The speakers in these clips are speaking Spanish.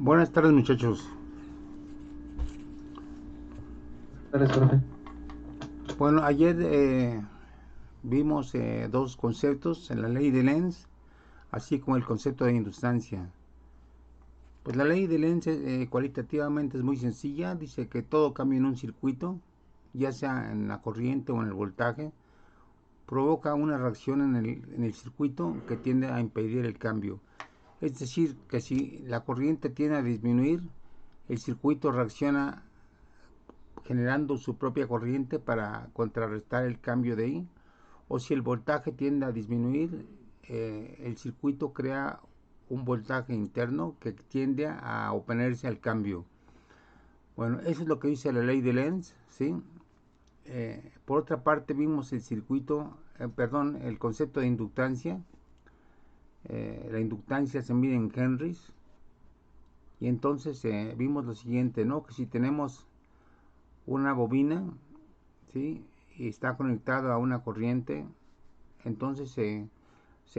Buenas tardes, muchachos. Gracias, profe. Bueno, ayer vimos dos conceptos en la ley de Lenz, así como el concepto de inductancia. Pues la ley de Lenz cualitativamente es muy sencilla, dice que todo cambio en un circuito, ya sea en la corriente o en el voltaje, provoca una reacción en el circuito que tiende a impedir el cambio. Es decir, que si la corriente tiende a disminuir, el circuito reacciona generando su propia corriente para contrarrestar el cambio de ahí, o si el voltaje tiende a disminuir, el circuito crea un voltaje interno que tiende a oponerse al cambio. Bueno, eso es lo que dice la ley de Lenz, ¿sí? Por otra parte vimos el circuito, perdón, el concepto de inductancia. La inductancia se mide en henrys y entonces vimos lo siguiente, ¿no? Que si tenemos una bobina, ¿sí? Y está conectado a una corriente, entonces se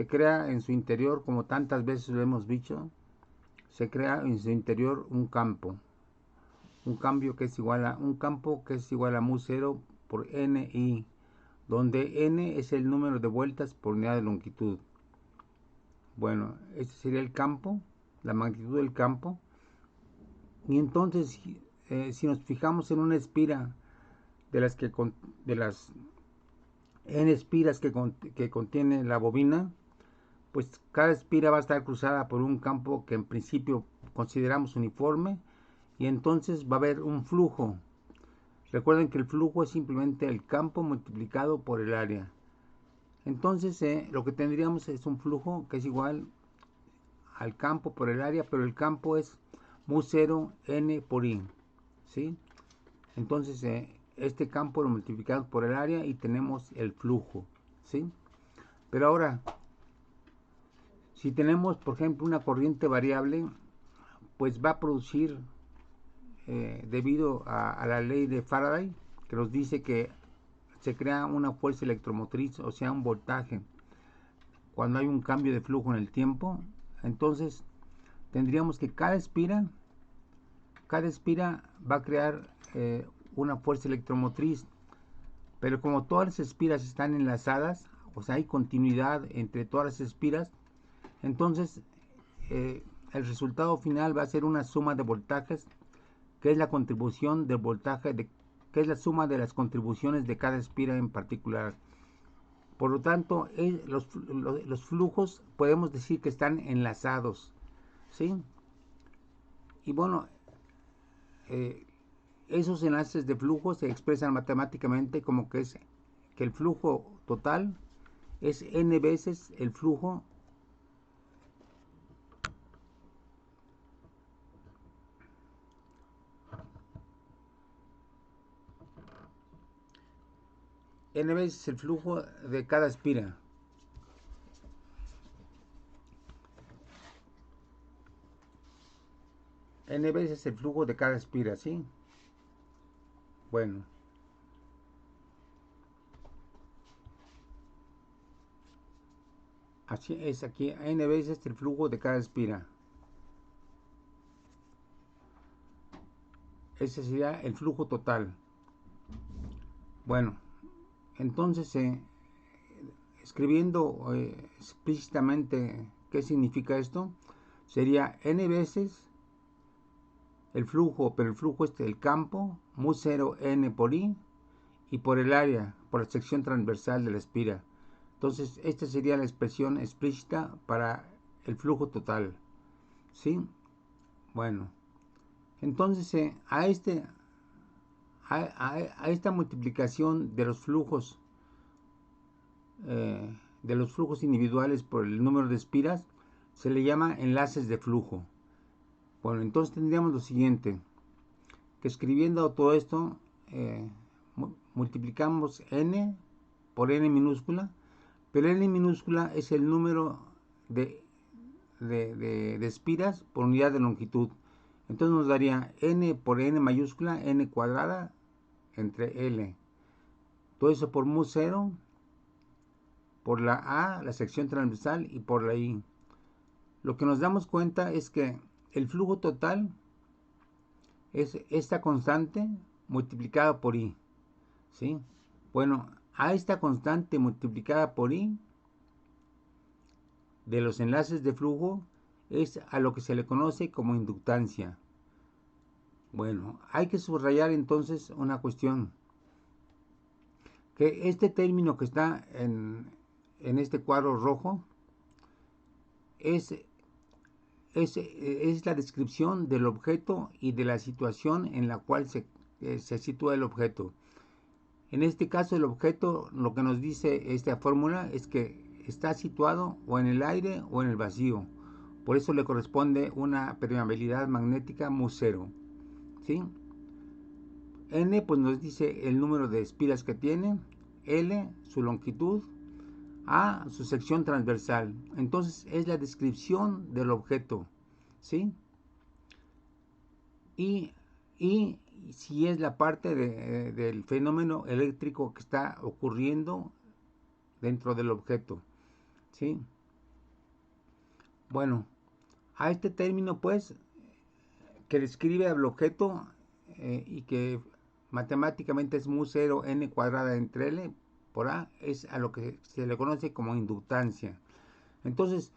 crea en su interior, como tantas veces lo hemos dicho, se crea en su interior un cambio que es igual a un campo que es igual a mu cero por ni, donde n es el número de vueltas por unidad de longitud. Bueno, este sería el campo, la magnitud del campo, y entonces si nos fijamos en una espira de las que de las n espiras que contiene la bobina, pues cada espira va a estar cruzada por un campo que en principio consideramos uniforme y entonces va a haber un flujo. Recuerden que el flujo es simplemente el campo multiplicado por el área. Entonces lo que tendríamos es un flujo que es igual al campo por el área, pero el campo es mu 0 n por i, ¿sí? Entonces este campo lo multiplicamos por el área y tenemos el flujo, ¿sí? Pero ahora, si tenemos, por ejemplo, una corriente variable, pues va a producir, debido a la ley de Faraday, que nos dice que se crea una fuerza electromotriz, o sea, un voltaje, cuando hay un cambio de flujo en el tiempo. Entonces, tendríamos que cada espira va a crear una fuerza electromotriz, pero como todas las espiras están enlazadas, o sea, hay continuidad entre todas las espiras, entonces el resultado final va a ser una suma de voltajes que es la contribución del voltaje, que es la suma de las contribuciones de cada espira en particular. Por lo tanto, los flujos podemos decir que están enlazados, ¿sí? Y bueno, eh, esos enlaces de flujo se expresan matemáticamente como que el flujo total es n veces el flujo, n veces el flujo de cada espira. N veces el flujo de cada espira, ¿sí? Bueno, así es aquí, n veces el flujo de cada espira. Ese sería el flujo total. Bueno, entonces escribiendo explícitamente qué significa esto, sería n veces el flujo, pero el flujo es del campo, mu 0 n por i, y por el área, por la sección transversal de la espira. Entonces, esta sería la expresión explícita para el flujo total. ¿Sí? Bueno, entonces a esta multiplicación de los flujos individuales por el número de espiras se le llama enlaces de flujo. Bueno, entonces tendríamos lo siguiente, que escribiendo todo esto, eh, multiplicamos n por n minúscula, pero n minúscula es el número de, de espiras por unidad de longitud. Entonces nos daría n por n mayúscula, n cuadrada entre L. Todo eso por mu 0, por la A, la sección transversal, y por la I. Lo que nos damos cuenta es que el flujo total es esta constante multiplicada por I, ¿sí? Bueno, a esta constante multiplicada por I de los enlaces de flujo es a lo que se le conoce como inductancia. Bueno, hay que subrayar entonces una cuestión, que este término que está en este cuadro rojo es, es la descripción del objeto y de la situación en la cual se sitúa el objeto. En este caso el objeto, lo que nos dice esta fórmula es que está situado o en el aire o en el vacío. Por eso le corresponde una permeabilidad magnética mu0, ¿sí? N pues nos dice el número de espiras que tiene, L su longitud, A su sección transversal. Entonces es la descripción del objeto, ¿sí? Y, y si es la parte del fenómeno eléctrico que está ocurriendo dentro del objeto, ¿sí? Bueno, a este término pues que describe al objeto y que matemáticamente es mu0 n cuadrada entre L por A, es a lo que se le conoce como inductancia. Entonces,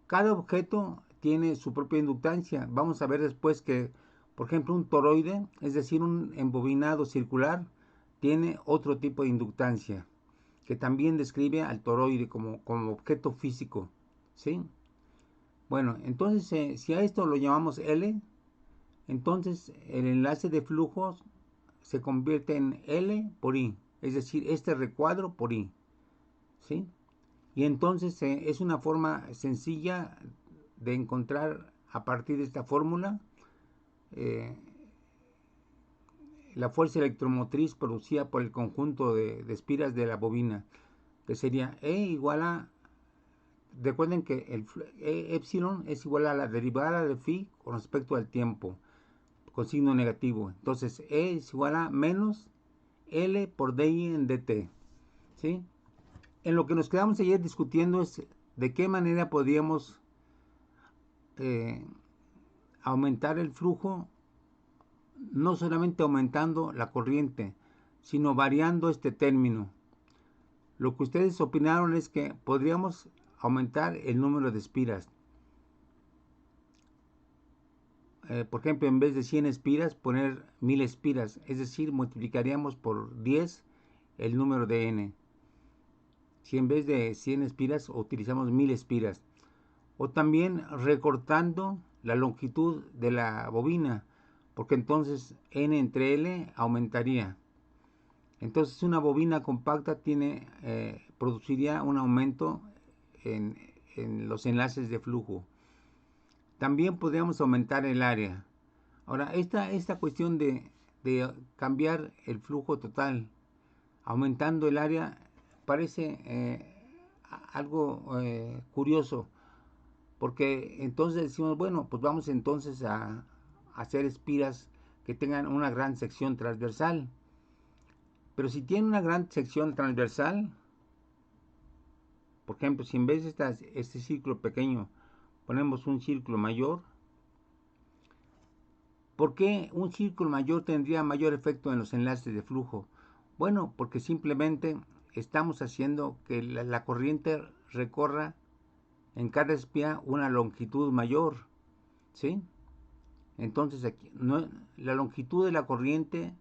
cada objeto tiene su propia inductancia. Vamos a ver después que, por ejemplo, un toroide, es decir, un embobinado circular, tiene otro tipo de inductancia, que también describe al toroide como objeto físico, ¿sí? Bueno, entonces, si a esto lo llamamos L, entonces el enlace de flujos se convierte en L por I, es decir, este recuadro por I, ¿sí? Y entonces es una forma sencilla de encontrar a partir de esta fórmula eh, la fuerza electromotriz producida por el conjunto de espiras de la bobina, que sería E igual a, recuerden que el epsilon es igual a la derivada de phi con respecto al tiempo, con signo negativo. Entonces E es igual a menos L por DI en DT, ¿sí? En lo que nos quedamos ayer discutiendo es de qué manera podríamos eh, aumentar el flujo, no solamente aumentando la corriente, sino variando este término. Lo que ustedes opinaron es que podríamos aumentar el número de espiras. Por ejemplo, en vez de 100 espiras, poner 1000 espiras, es decir, multiplicaríamos por 10 el número de n. Si en vez de 100 espiras utilizamos 1000 espiras. O también recortando la longitud de la bobina, porque entonces n entre L aumentaría. Entonces una bobina compacta produciría un aumento en los enlaces de flujo. También podríamos aumentar el área. Ahora, esta cuestión de cambiar el flujo total, aumentando el área, parece algo curioso, porque entonces decimos, bueno, pues vamos entonces a hacer espiras que tengan una gran sección transversal. Pero si tiene una gran sección transversal, por ejemplo, si en vez de este círculo pequeño ponemos un círculo mayor, ¿por qué un círculo mayor tendría mayor efecto en los enlaces de flujo? Bueno, porque simplemente estamos haciendo que la corriente recorra en cada espira una longitud mayor, ¿sí? Entonces aquí, no, la longitud de la corriente,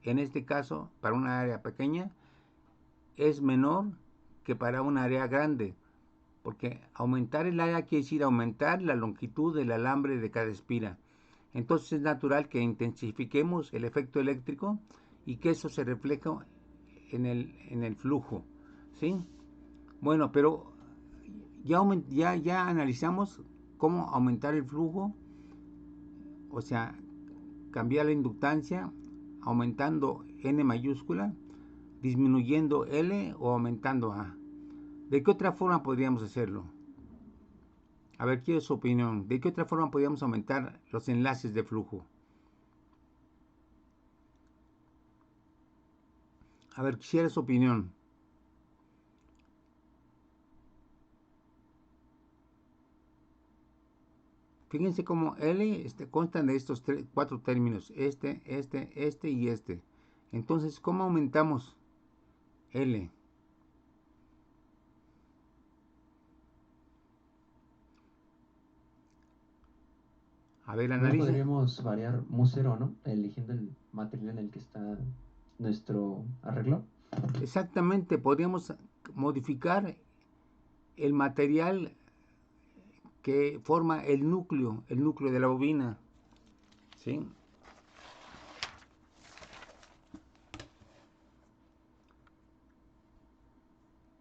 en este caso, para una área pequeña, es menor que para un área grande, porque aumentar el área quiere decir aumentar la longitud del alambre de cada espira. Entonces es natural que intensifiquemos el efecto eléctrico y que eso se refleja en el flujo, ¿sí? Bueno, pero ya analizamos cómo aumentar el flujo, o sea, cambiar la inductancia aumentando N mayúscula, disminuyendo L o aumentando A. ¿De qué otra forma podríamos hacerlo? A ver, quiero su opinión. ¿De qué otra forma podríamos aumentar los enlaces de flujo? A ver, quisiera su opinión. Fíjense cómo L constan de estos cuatro términos, este y este. Entonces, ¿cómo aumentamos L? A ver, También analice. podríamos variar mu0, ¿no? Eligiendo el material en el que está nuestro arreglo. Exactamente, podríamos modificar el material que forma el núcleo de la bobina, ¿sí?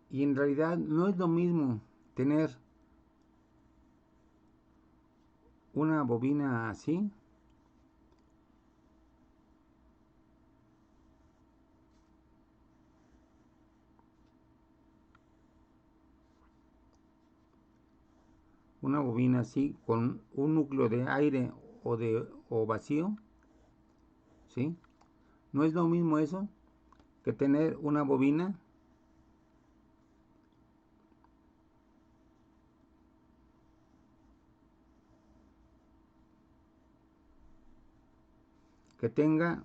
Y en realidad no es lo mismo tener una bobina así con un núcleo de aire o vacío, ¿sí? No es lo mismo eso que tener una bobina que tenga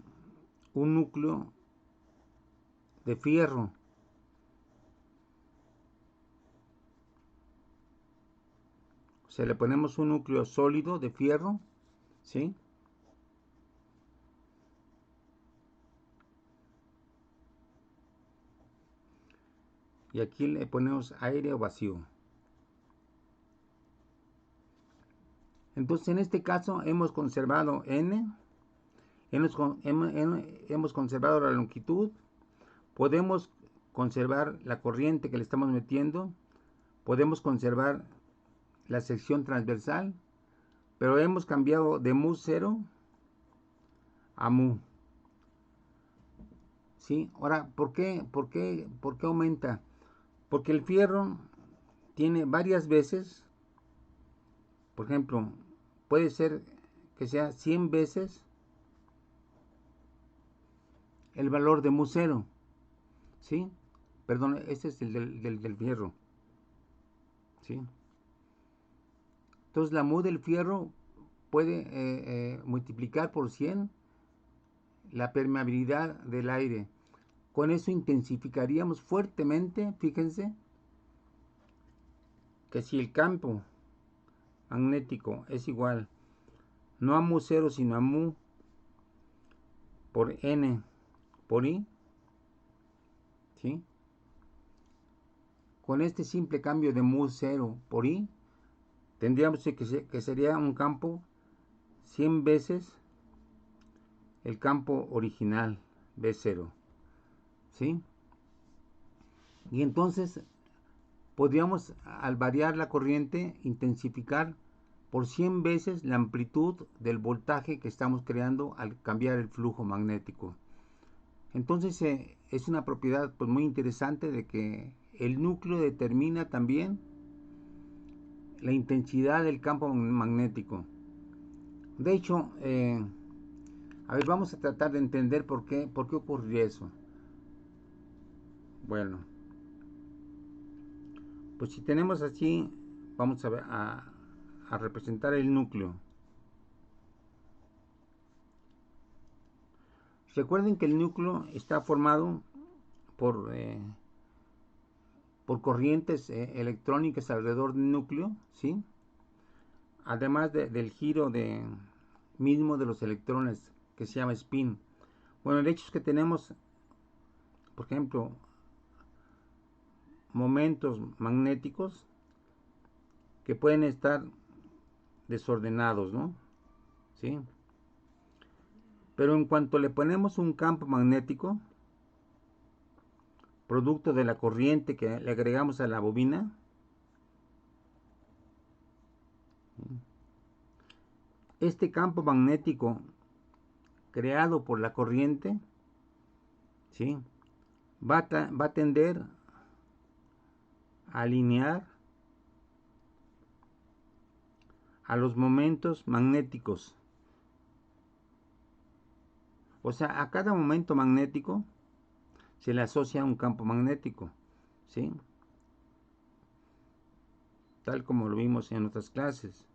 un núcleo de fierro. O sea, le ponemos un núcleo sólido de fierro, ¿sí? Y aquí le ponemos aire o vacío. Entonces, en este caso hemos conservado N, hemos conservado la longitud, podemos conservar la corriente que le estamos metiendo, podemos conservar la sección transversal, pero hemos cambiado de mu0 a mu. ¿Sí? Ahora, ¿por qué aumenta? Porque el fierro tiene varias veces, por ejemplo, puede ser que sea 100 veces el valor de mu0, ¿sí? Perdón, este es el del fierro, ¿sí? Entonces la mu del fierro puede multiplicar por 100 la permeabilidad del aire. Con eso intensificaríamos fuertemente, fíjense, que si el campo magnético es igual no a mu0 sino a mu por n por i, ¿sí? Con este simple cambio de mu0 por i, tendríamos que sería un campo 100 veces el campo original B0, ¿sí? Y entonces podríamos, al variar la corriente, intensificar por 100 veces la amplitud del voltaje que estamos creando al cambiar el flujo magnético. Entonces es una propiedad pues muy interesante de que el núcleo determina también la intensidad del campo magnético. De hecho, a ver, vamos a tratar de entender por qué ocurrió eso. Bueno, pues si tenemos así, vamos a ver, a representar el núcleo. Recuerden que el núcleo está formado por, eh, por corrientes electrónicas alrededor del núcleo, ¿sí? Además del giro mismo de los electrones, que se llama spin. Bueno, el hecho es que tenemos, por ejemplo, momentos magnéticos que pueden estar desordenados, ¿no? ¿Sí? Pero en cuanto le ponemos un campo magnético, producto de la corriente que le agregamos a la bobina, este campo magnético creado por la corriente, ¿sí? va a tender a alinear a los momentos magnéticos. O sea, a cada momento magnético se le asocia un campo magnético, ¿sí? Tal como lo vimos en otras clases.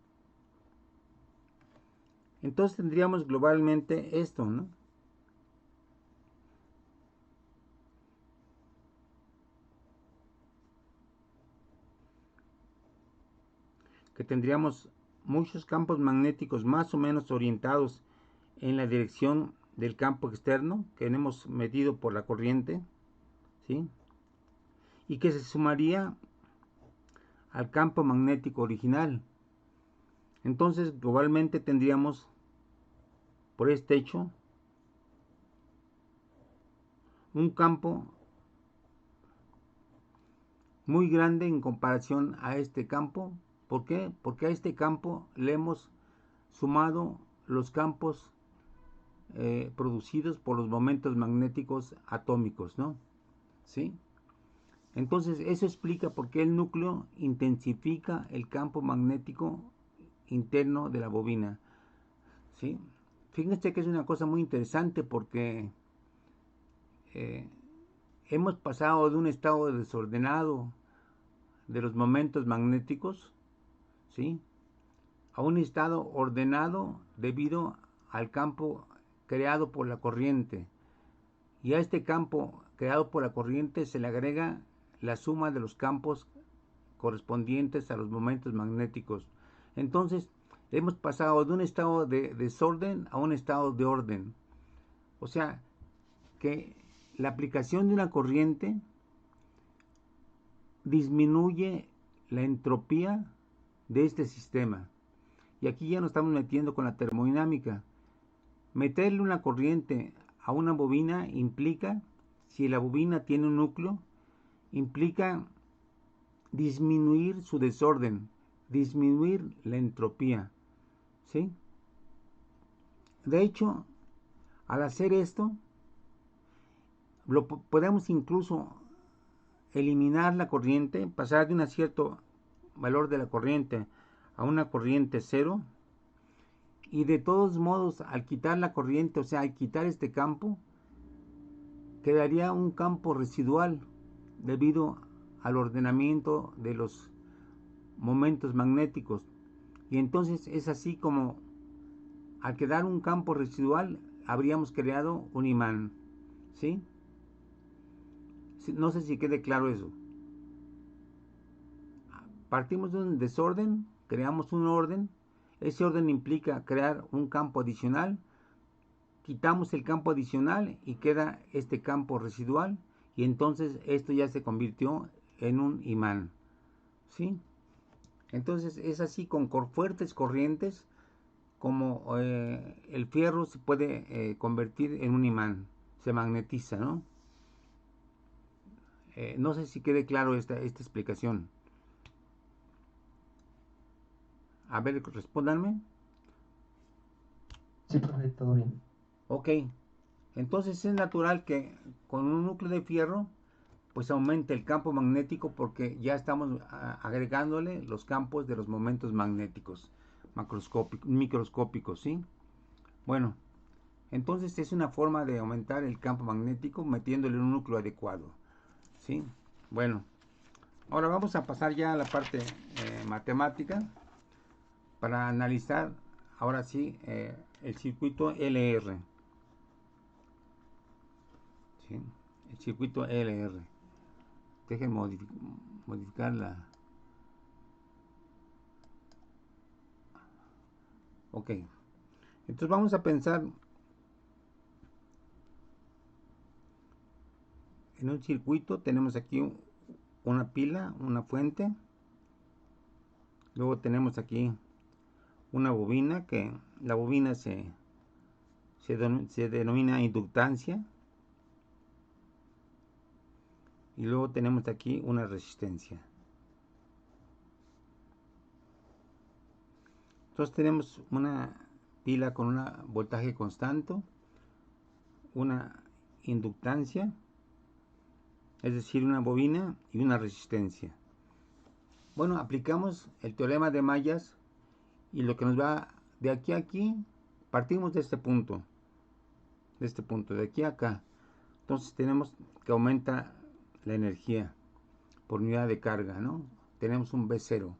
Entonces tendríamos globalmente esto, ¿no? Que tendríamos muchos campos magnéticos más o menos orientados en la dirección del campo externo que hemos medido por la corriente, ¿sí? Y que se sumaría al campo magnético original. Entonces globalmente tendríamos por este hecho un campo muy grande en comparación a este campo. ¿Por qué? Porque a este campo le hemos sumado los campos producidos por los momentos magnéticos atómicos, ¿no? ¿Sí? Entonces eso explica por qué el núcleo intensifica el campo magnético interno de la bobina, ¿sí? Fíjense que es una cosa muy interesante porque eh, hemos pasado de un estado desordenado de los momentos magnéticos, ¿sí?, a un estado ordenado debido al campo creado por la corriente. Y a este campo creado por la corriente se le agrega la suma de los campos correspondientes a los momentos magnéticos. Entonces, hemos pasado de un estado de desorden a un estado de orden. O sea, que la aplicación de una corriente disminuye la entropía de este sistema. Y aquí ya nos estamos metiendo con la termodinámica. Meterle una corriente a una bobina implica, si la bobina tiene un núcleo, implica disminuir su desorden, disminuir la entropía, ¿sí? De hecho, al hacer esto, podemos incluso eliminar la corriente, pasar de un cierto valor de la corriente a una corriente cero, y de todos modos, al quitar la corriente, o sea, al quitar este campo, quedaría un campo residual debido al ordenamiento de los momentos magnéticos. Y entonces es así como al quedar un campo residual habríamos creado un imán, ¿sí? No sé si quede claro eso. Partimos de un desorden, creamos un orden, ese orden implica crear un campo adicional, quitamos el campo adicional y queda este campo residual, y entonces esto ya se convirtió en un imán, ¿sí? Entonces es así con fuertes corrientes como el fierro se puede convertir en un imán, se magnetiza, ¿no? No sé si quede claro esta explicación. A ver, respóndanme. Sí, profe, todo bien. Ok, entonces es natural que con un núcleo de fierro pues aumente el campo magnético porque ya estamos agregándole los campos de los momentos magnéticos microscópicos, ¿sí? Bueno, entonces es una forma de aumentar el campo magnético metiéndole un núcleo adecuado, ¿sí? Bueno, ahora vamos a pasar ya a la parte matemática para analizar ahora sí el circuito LR, ¿sí? El circuito LR. Dejen modificar la... Ok, entonces vamos a pensar en un circuito. Tenemos aquí una pila, una fuente. Luego tenemos aquí una bobina, que la bobina se denomina inductancia. Y luego tenemos aquí una resistencia. Entonces tenemos una pila con un voltaje constante, una inductancia, es decir, una bobina y una resistencia. Bueno, aplicamos el teorema de Mayas y lo que nos va de aquí a aquí, partimos de este punto, de aquí a acá. Entonces tenemos que aumenta la energía por unidad de carga, ¿no? Tenemos un B0,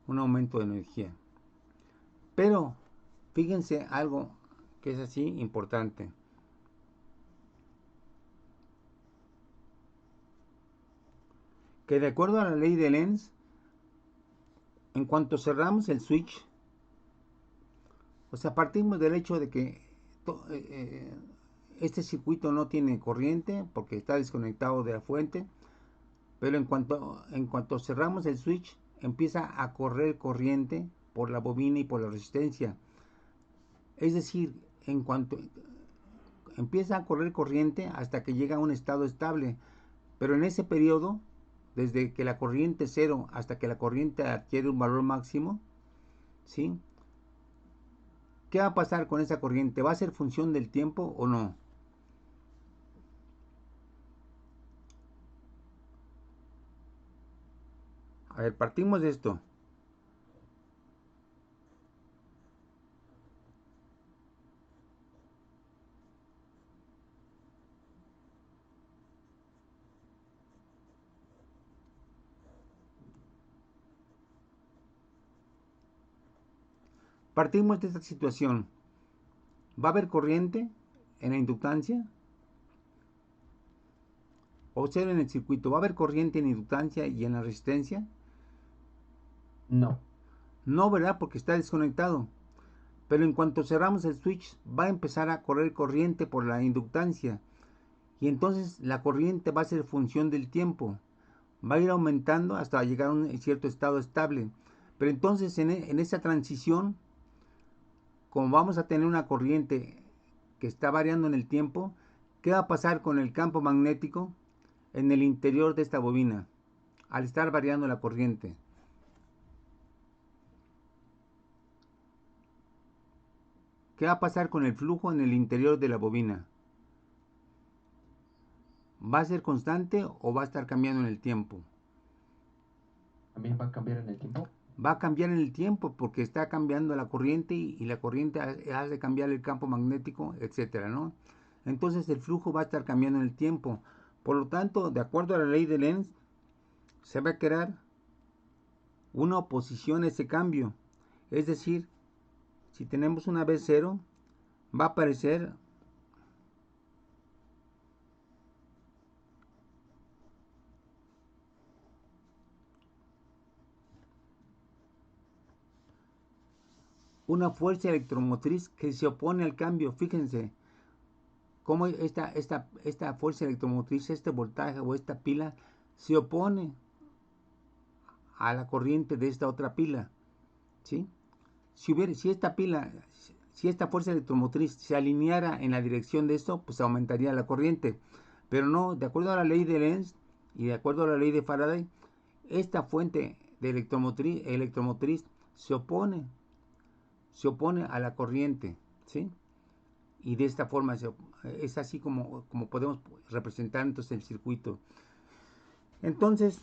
un aumento de energía. Pero Fíjense algo que es así importante. Que de acuerdo a la ley de Lenz, en cuanto cerramos el switch, o sea, partimos del hecho de que este circuito no tiene corriente porque está desconectado de la fuente, pero en cuanto cerramos el switch, empieza a correr corriente por la bobina y por la resistencia. Es decir, en cuanto empieza a correr corriente hasta que llega a un estado estable, pero en ese periodo, desde que la corriente cero hasta que la corriente adquiere un valor máximo, ¿sí? ¿Qué va a pasar con esa corriente? ¿Va a ser función del tiempo o no? A ver, partimos de esto. Partimos de esta situación. ¿Va a haber corriente en la inductancia? ¿O cero en el circuito? ¿Va a haber corriente en inductancia y en la resistencia? No. No, ¿verdad? Porque está desconectado. Pero en cuanto cerramos el switch, va a empezar a correr corriente por la inductancia. Y entonces la corriente va a ser función del tiempo. Va a ir aumentando hasta llegar a un cierto estado estable. Pero entonces en esa transición, como vamos a tener una corriente que está variando en el tiempo, ¿qué va a pasar con el campo magnético en el interior de esta bobina al estar variando la corriente? ¿Qué va a pasar con el flujo en el interior de la bobina? ¿Va a ser constante o va a estar cambiando en el tiempo? ¿También va a cambiar en el tiempo? Va a cambiar en el tiempo porque está cambiando la corriente y la corriente hace cambiar el campo magnético, etcétera, ¿no? Entonces el flujo va a estar cambiando en el tiempo. Por lo tanto, de acuerdo a la ley de Lenz, se va a crear una oposición a ese cambio. Es decir, si tenemos una V0, va a aparecer una fuerza electromotriz que se opone al cambio. Fíjense cómo esta fuerza electromotriz, este voltaje o esta pila se opone a la corriente de esta otra pila, ¿sí? Si esta fuerza electromotriz se alineara en la dirección de esto, pues aumentaría la corriente. Pero no, de acuerdo a la ley de Lenz y de acuerdo a la ley de Faraday, esta fuente de electromotriz se opone a la corriente, ¿sí? Y de esta forma es así como podemos representar entonces el circuito. Entonces,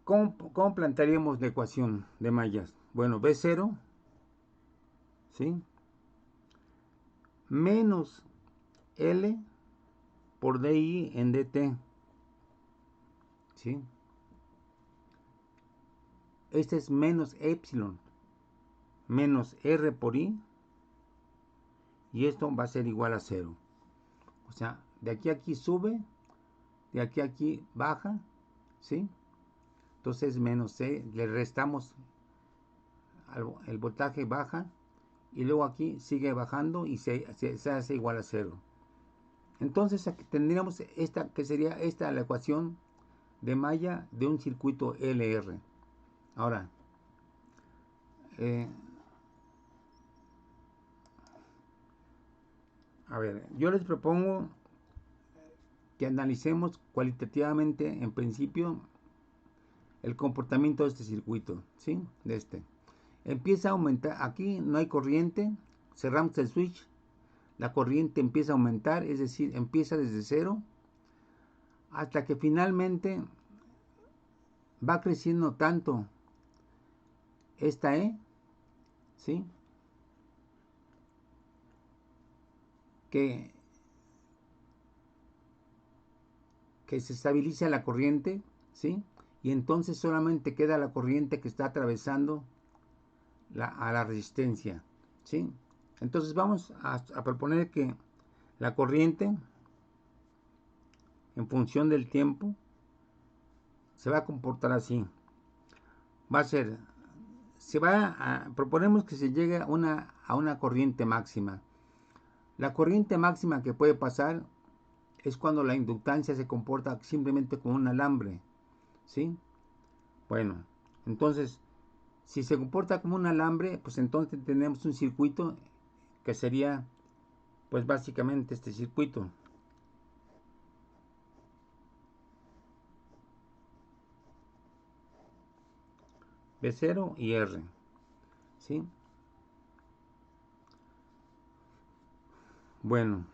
¿cómo plantearíamos la ecuación de mallas? Bueno, B0, ¿sí? Menos L por DI en DT, ¿sí? Este es menos epsilon, menos R por I, y esto va a ser igual a 0. O sea, de aquí a aquí sube, de aquí a aquí baja, ¿sí? Entonces menos C, le restamos, el voltaje baja, y luego aquí sigue bajando y se hace igual a 0. Entonces aquí tendríamos esta, que sería esta la ecuación de malla de un circuito LR. Ahora, a ver, yo les propongo que analicemos cualitativamente, en principio, el comportamiento de este circuito, ¿sí? De este. Empieza a aumentar, aquí no hay corriente, cerramos el switch, la corriente empieza a aumentar, es decir, empieza desde cero, hasta que finalmente va creciendo tanto esta E, ¿sí? Que se estabiliza la corriente, ¿sí? Y entonces solamente queda la corriente que está atravesando a la resistencia, ¿sí? Entonces vamos a proponer que la corriente, en función del tiempo, se va a comportar así. Va a ser, proponemos que se llegue a una corriente máxima. La corriente máxima que puede pasar es cuando la inductancia se comporta simplemente como un alambre, ¿sí? Bueno, entonces, si se comporta como un alambre, pues entonces tenemos un circuito que sería, pues básicamente este circuito. B0 y R, ¿sí? Bueno,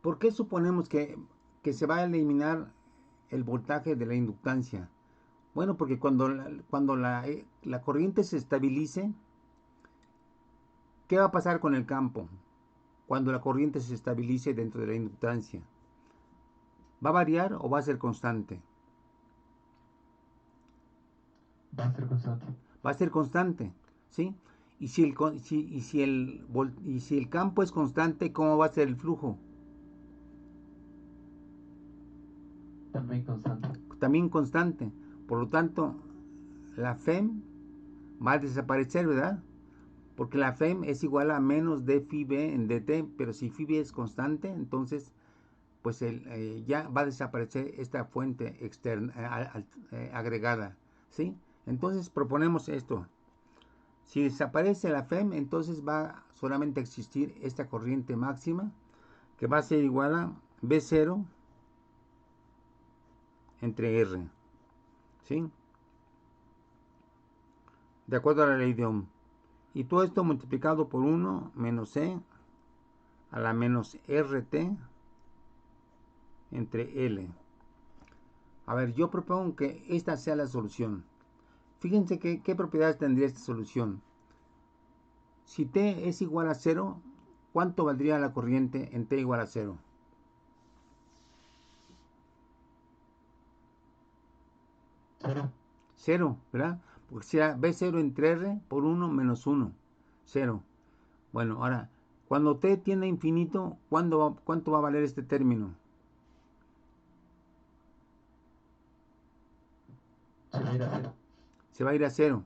¿por qué suponemos que se va a eliminar el voltaje de la inductancia? Bueno, porque cuando la corriente se estabilice, ¿qué va a pasar con el campo? Cuando la corriente se estabilice dentro de la inductancia, ¿va a variar o va a ser constante? Va a ser constante. Va a ser constante, ¿sí? Y si el campo es constante, ¿cómo va a ser el flujo? También constante. También constante. Por lo tanto, la FEM va a desaparecer, ¿verdad? Porque la FEM es igual a menos d phi b en dt, pero si phi b es constante, entonces pues ya va a desaparecer esta fuente externa agregada, ¿sí? Entonces proponemos esto. Si desaparece la FEM, entonces va solamente a existir esta corriente máxima que va a ser igual a B0 entre R, ¿sí? De acuerdo a la ley de Ohm. Y todo esto multiplicado por 1 menos C a la menos RT entre L. A ver, yo propongo que esta sea la solución. Fíjense qué propiedades tendría esta solución. Si T es igual a 0, ¿cuánto valdría la corriente en T igual a 0? 0. 0, ¿verdad? Porque será B0 entre R por 1 menos 1. 0. Bueno, ahora, cuando T tiende a infinito, ¿cuánto va a valer este término? Se va a ir a 0. Se va a ir a 0.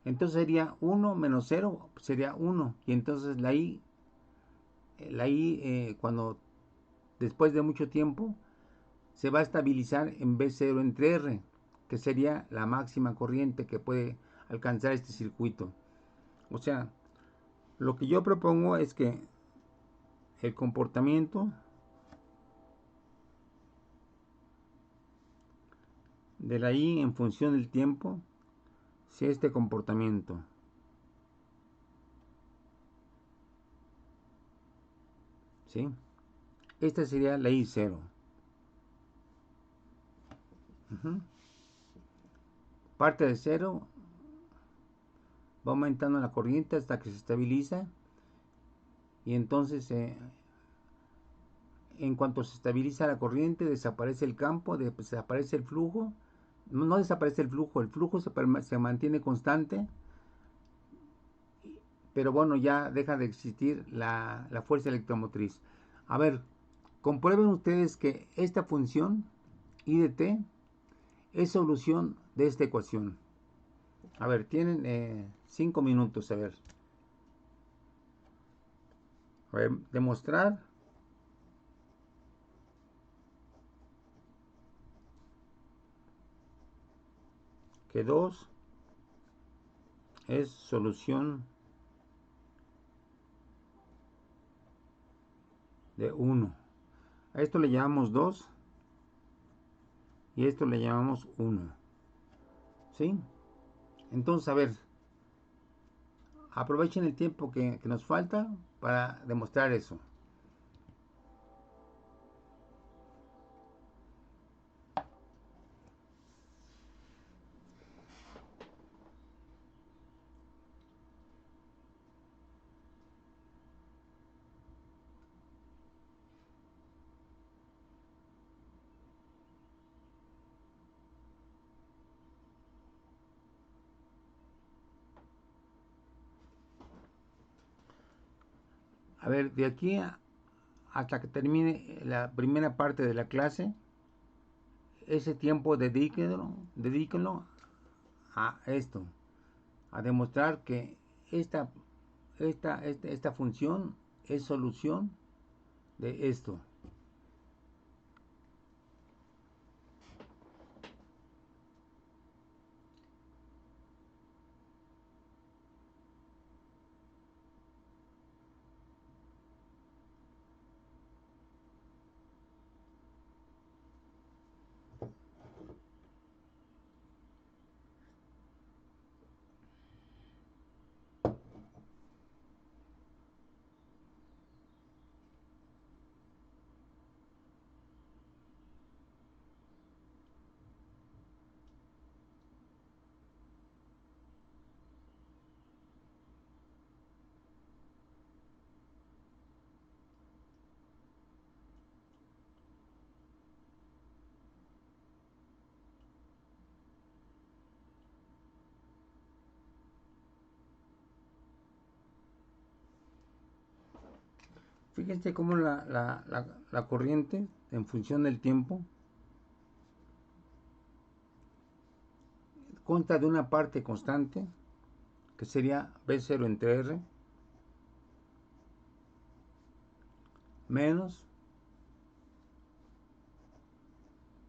Entonces sería 1 menos 0, sería 1. Y entonces la I cuando después de mucho tiempo, se va a estabilizar en B0 entre R, que sería la máxima corriente que puede alcanzar este circuito. O sea, lo que yo propongo es que el comportamiento de la I en función del tiempo sea este comportamiento. ¿Sí? Esta sería la I0. Parte de 0, va aumentando la corriente hasta que se estabiliza y entonces en cuanto se estabiliza la corriente desaparece el campo, desaparece el flujo. No desaparece el flujo se mantiene constante, pero bueno, ya deja de existir la fuerza electromotriz. A ver, comprueben ustedes que esta función I de t es solución de esta ecuación. A ver, tienen 5 minutos, a ver, demostrar que 2 es solución de 1. A esto le llamamos 2 y a esto le llamamos 1. ¿Sí? Entonces, a ver, aprovechen el tiempo que nos falta para demostrar eso. A ver, de aquí hasta que termine la primera parte de la clase, ese tiempo dedíquenlo a esto, a demostrar que esta función es solución de esto. Fíjense cómo la corriente, en función del tiempo, consta de una parte constante, que sería B0 entre R, menos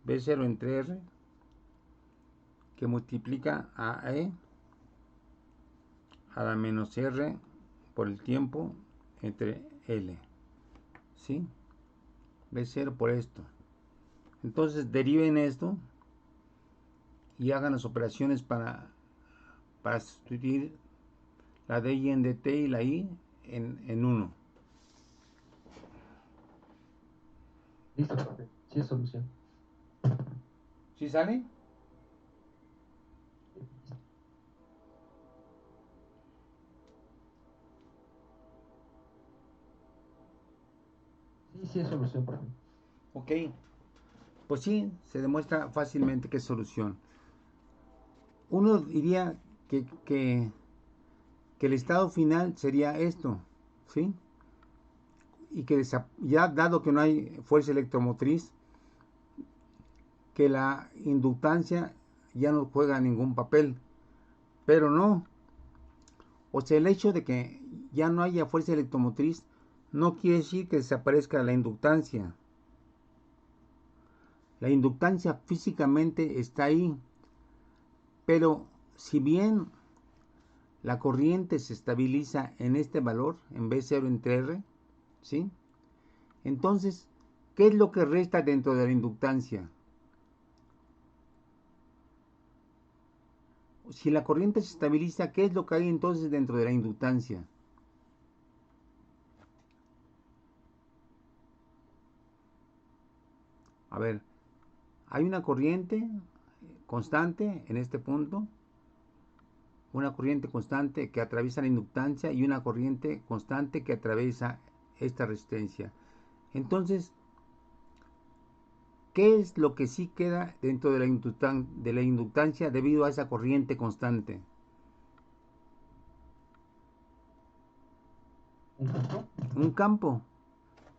B0 entre R, que multiplica a E a la menos R por el tiempo entre L. ¿Sí? B0 por esto. Entonces deriven esto y hagan las operaciones para sustituir la DY en DT y la I en 1. Listo, profe. Sí es solución. ¿Sí sale? Sí es solución, profe. Ok. Pues sí, se demuestra fácilmente que es solución. Uno diría que el estado final sería esto, ¿sí? Y que ya dado que no hay fuerza electromotriz, que la inductancia ya no juega ningún papel. Pero no. O sea, el hecho de que ya no haya fuerza electromotriz no quiere decir que desaparezca la inductancia. La inductancia físicamente está ahí, pero si bien la corriente se estabiliza en este valor, en B0 entre R, ¿sí? Entonces, ¿qué es lo que resta dentro de la inductancia? Si la corriente se estabiliza, ¿qué es lo que hay entonces dentro de la inductancia? A ver, hay una corriente constante en este punto, una corriente constante que atraviesa la inductancia y una corriente constante que atraviesa esta resistencia. Entonces, ¿qué es lo que sí queda dentro de la inductancia debido a esa corriente constante? ¿Un campo? Un campo,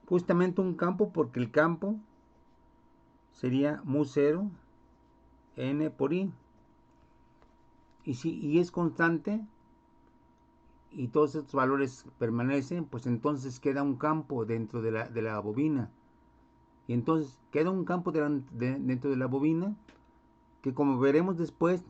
justamente un campo, porque el campo sería mu0 n por i. Y es constante y todos estos valores permanecen, pues entonces queda un campo dentro de la bobina. Y entonces queda un campo dentro de la bobina que, como veremos después,